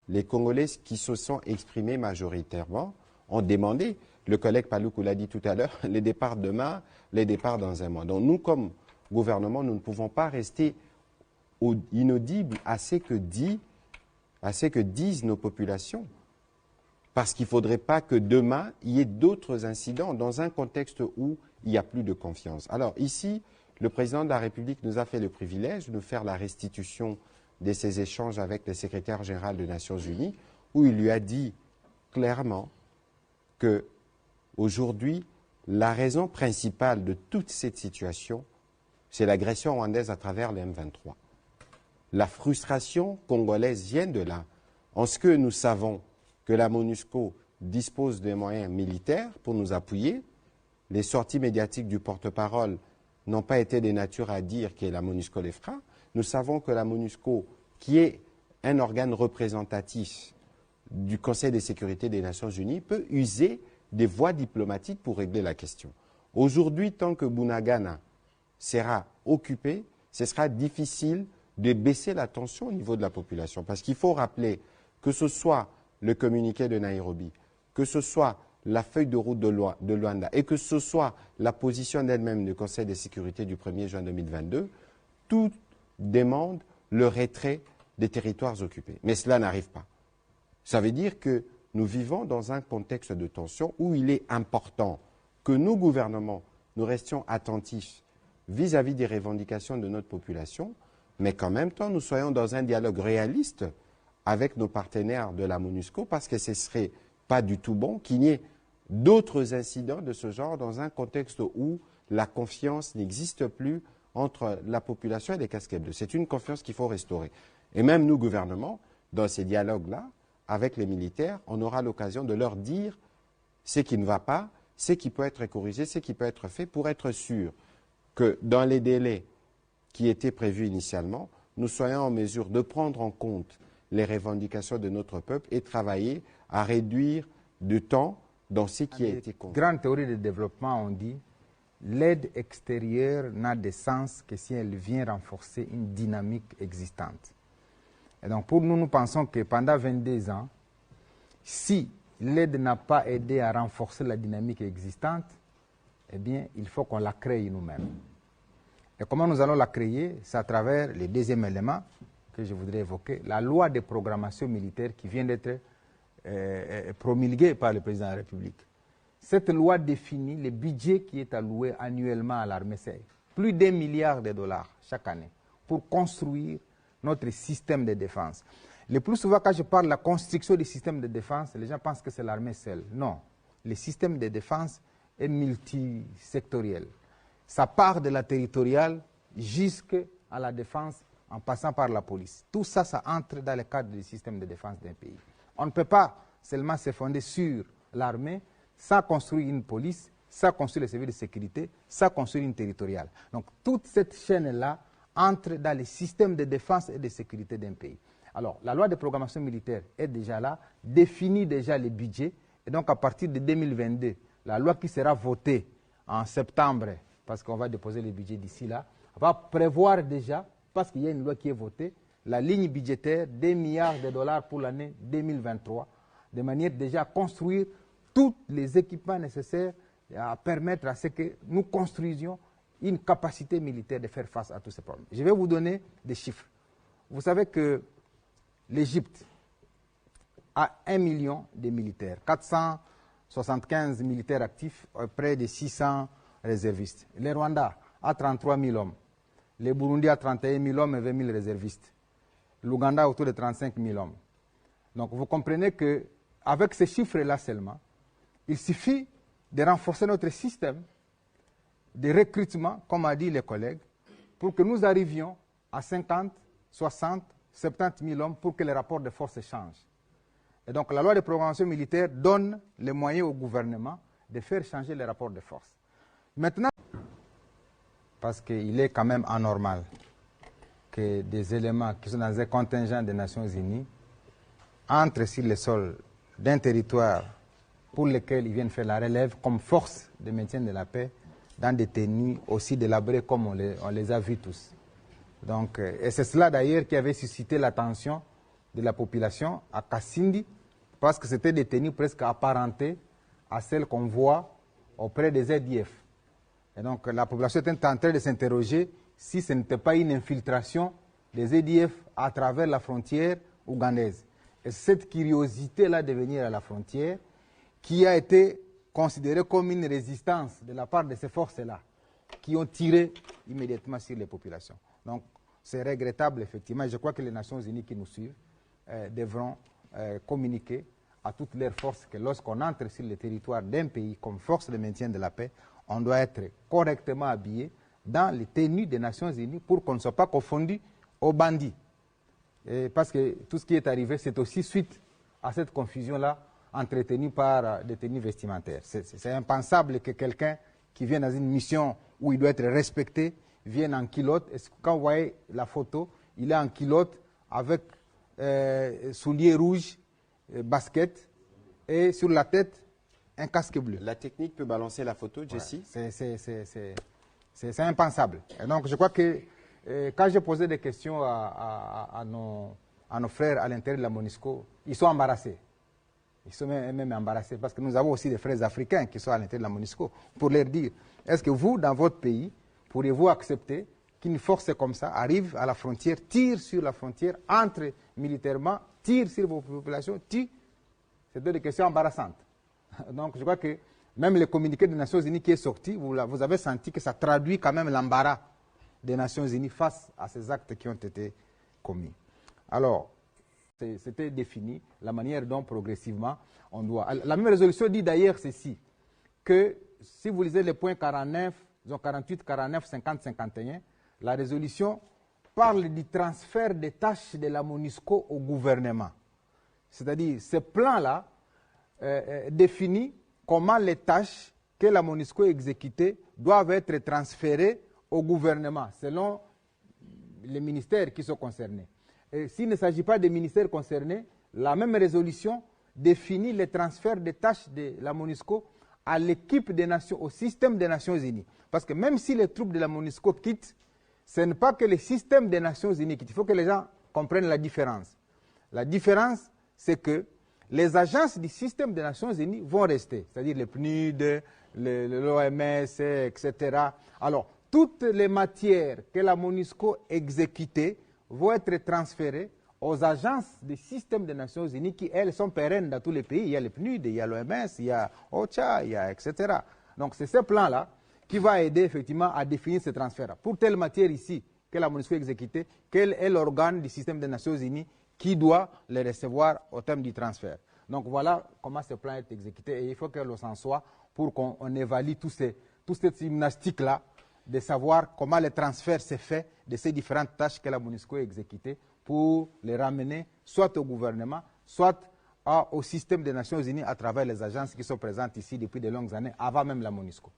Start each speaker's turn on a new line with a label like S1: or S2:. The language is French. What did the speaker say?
S1: les Congolais qui se sont exprimés majoritairement ont demandé, le collègue Paluku l'a dit tout à l'heure, les départs demain, les départs dans un mois. Donc nous, comme gouvernement, nous ne pouvons pas rester inaudibles à ce que disent nos populations. Parce qu'il ne faudrait pas que demain, il y ait d'autres incidents dans un contexte où il n'y a plus de confiance. Alors ici, le président de la République nous a fait le privilège de faire la restitution de ses échanges avec le secrétaire général des Nations Unies, où il lui a dit clairement que aujourd'hui, la raison principale de toute cette situation, c'est l'agression rwandaise à travers les M23. La frustration congolaise vient de là. En ce que nous savons que la MONUSCO dispose de moyens militaires pour nous appuyer, les sorties médiatiques du porte-parole n'ont pas été de nature à dire que la MONUSCO les fera. Nous savons que la MONUSCO, qui est un organe représentatif du Conseil de sécurité des Nations Unies, peut user des voies diplomatiques pour régler la question. Aujourd'hui, tant que Bunagana sera occupé, ce sera difficile de baisser la tension au niveau de la population. Parce qu'il faut rappeler que ce soit le communiqué de Nairobi, que ce soit la feuille de route de Luanda et que ce soit la position d'elle-même du Conseil de sécurité du 1er juin 2022, tout demande le retrait des territoires occupés. Mais cela n'arrive pas. Ça veut dire que nous vivons dans un contexte de tension où il est important que nos gouvernements, nous restions attentifs vis-à-vis des revendications de notre population, mais qu'en même temps, nous soyons dans un dialogue réaliste avec nos partenaires de la MONUSCO, parce que ce ne serait pas du tout bon qu'il y ait d'autres incidents de ce genre dans un contexte où la confiance n'existe plus entre la population et les casquettes bleus. C'est une confiance qu'il faut restaurer. Et même nous, gouvernements, dans ces dialogues-là, avec les militaires, on aura l'occasion de leur dire ce qui ne va pas, ce qui peut être corrigé, ce qui peut être fait, pour être sûr que dans les délais qui étaient prévus initialement, nous soyons en mesure de prendre en compte les revendications de notre peuple et travailler à réduire du temps dans ce qui a été compris.
S2: Grande théorie de développement, on dit, l'aide extérieure n'a de sens que si elle vient renforcer une dynamique existante. Et donc pour nous, nous pensons que pendant 22 ans, si l'aide n'a pas aidé à renforcer la dynamique existante, eh bien, il faut qu'on la crée nous-mêmes. Et comment nous allons la créer? C'est à travers le deuxième élément que je voudrais évoquer, la loi de programmation militaire qui vient d'être promulguée par le président de la République. Cette loi définit le budget qui est alloué annuellement à l'armée. C'est plus d'1 milliard de dollars chaque année pour construire notre système de défense. Le plus souvent, quand je parle de la construction du système de défense, les gens pensent que c'est l'armée seule. Non, le système de défense est multisectoriel. Ça part de la territoriale jusqu'à la défense en passant par la police. Tout ça, ça entre dans le cadre du système de défense d'un pays. On ne peut pas seulement se fonder sur l'armée sans construire une police, sans construire les services de sécurité, sans construire une territoriale. Donc toute cette chaîne-là entre dans le système de défense et de sécurité d'un pays. Alors, la loi de programmation militaire est déjà là, définit déjà les budgets, et donc à partir de 2022, la loi qui sera votée en septembre, parce qu'on va déposer les budgets d'ici là, va prévoir déjà, parce qu'il y a une loi qui est votée, la ligne budgétaire d'1 milliard de dollars pour l'année 2023, de manière déjà à construire tous les équipements nécessaires à permettre à ce que nous construisions une capacité militaire de faire face à tous ces problèmes. Je vais vous donner des chiffres. Vous savez que l'Égypte a 1 million de militaires, 475 militaires actifs, près de 600 réservistes. Le Rwanda a 33 000 hommes. Le Burundi a 31 000 hommes et 20 000 réservistes. L'Ouganda a autour de 35 000 hommes. Donc vous comprenez qu'avec ces chiffres-là seulement, il suffit de renforcer notre système de recrutement, comme a dit les collègues, pour que nous arrivions à 50, 60, 70 000 hommes pour que les rapports de force changent. Et donc la loi de programmation militaire donne les moyens au gouvernement de faire changer les rapports de force. Maintenant, parce qu'il est quand même anormal que des éléments qui sont dans un contingent des Nations Unies entrent sur le sol d'un territoire pour lequel ils viennent faire la relève comme force de maintien de la paix dans des tenues aussi délabrées comme on les a vus tous. Donc, et c'est cela d'ailleurs qui avait suscité l'attention de la population à Kasindi, parce que c'était des tenues presque apparentées à celles qu'on voit auprès des ZDF. Et donc la population était en train de s'interroger si ce n'était pas une infiltration des ZDF à travers la frontière ougandaise. Et cette curiosité-là de venir à la frontière, qui a été considérée comme une résistance de la part de ces forces-là, qui ont tiré immédiatement sur les populations. Donc c'est regrettable, effectivement, et je crois que les Nations Unies qui nous suivent devront communiquer à toutes leurs forces que lorsqu'on entre sur le territoire d'un pays comme force de maintien de la paix, on doit être correctement habillé dans les tenues des Nations Unies pour qu'on ne soit pas confondu aux bandits. Et parce que tout ce qui est arrivé, c'est aussi suite à cette confusion-là entretenue par des tenues vestimentaires. C'est impensable que quelqu'un qui vient dans une mission où il doit être respecté vienne en culotte. Et quand vous voyez la photo, il est en culotte avec souliers rouges, basket, et sur la tête, un casque bleu.
S1: La technique peut balancer la photo, Jessie?
S2: C'est impensable. Et donc, je crois que quand j'ai posé des questions à nos frères à l'intérieur de la MONUSCO, ils sont embarrassés. Ils sont même embarrassés parce que nous avons aussi des frères africains qui sont à l'intérieur de la MONUSCO pour leur dire, est-ce que vous, dans votre pays, pourriez-vous accepter qu'une force comme ça arrive à la frontière, tire sur la frontière, entre militairement, tire sur vos populations, tue? C'est des questions embarrassantes. Donc je crois que même le communiqué des Nations Unies qui est sorti, vous avez senti que ça traduit quand même l'embarras des Nations Unies face à ces actes qui ont été commis. Alors, c'était défini, la manière dont progressivement on doit... La même résolution dit d'ailleurs ceci, que si vous lisez les points 49, 48, 49, 50, 51, la résolution parle du transfert des tâches de la MONUSCO au gouvernement. C'est-à-dire, ce plan-là définit comment les tâches que la MONUSCO exécutait doivent être transférées au gouvernement, selon les ministères qui sont concernés. Et s'il ne s'agit pas des ministères concernés, la même résolution définit les transferts des tâches de la MONUSCO à l'équipe des Nations, au système des Nations Unies. Parce que même si les troupes de la MONUSCO quittent, ce n'est pas que le système des Nations Unies quitte. Il faut que les gens comprennent la différence. La différence, c'est que les agences du système des Nations Unies vont rester, c'est-à-dire les PNUD, l'OMS, etc. Alors, toutes les matières que la MONUSCO exécutait vont être transférées aux agences du système des Nations Unies qui, elles, sont pérennes dans tous les pays. Il y a les PNUD, il y a l'OMS, il y a OCHA, il y a etc. Donc, c'est ce plan-là qui va aider effectivement à définir ces transferts. Pour telle matière ici que la MONUSCO exécutait, quel est l'organe du système des Nations Unies qui doit les recevoir au terme du transfert. Donc voilà comment ce plan est exécuté et il faut que l'on s'en soit pour qu'on évalue toute cette gymnastique-là de savoir comment le transfert s'est fait de ces différentes tâches que la MONUSCO a exécutées pour les ramener soit au gouvernement, soit au système des Nations Unies à travers les agences qui sont présentes ici depuis de longues années, avant même la MONUSCO.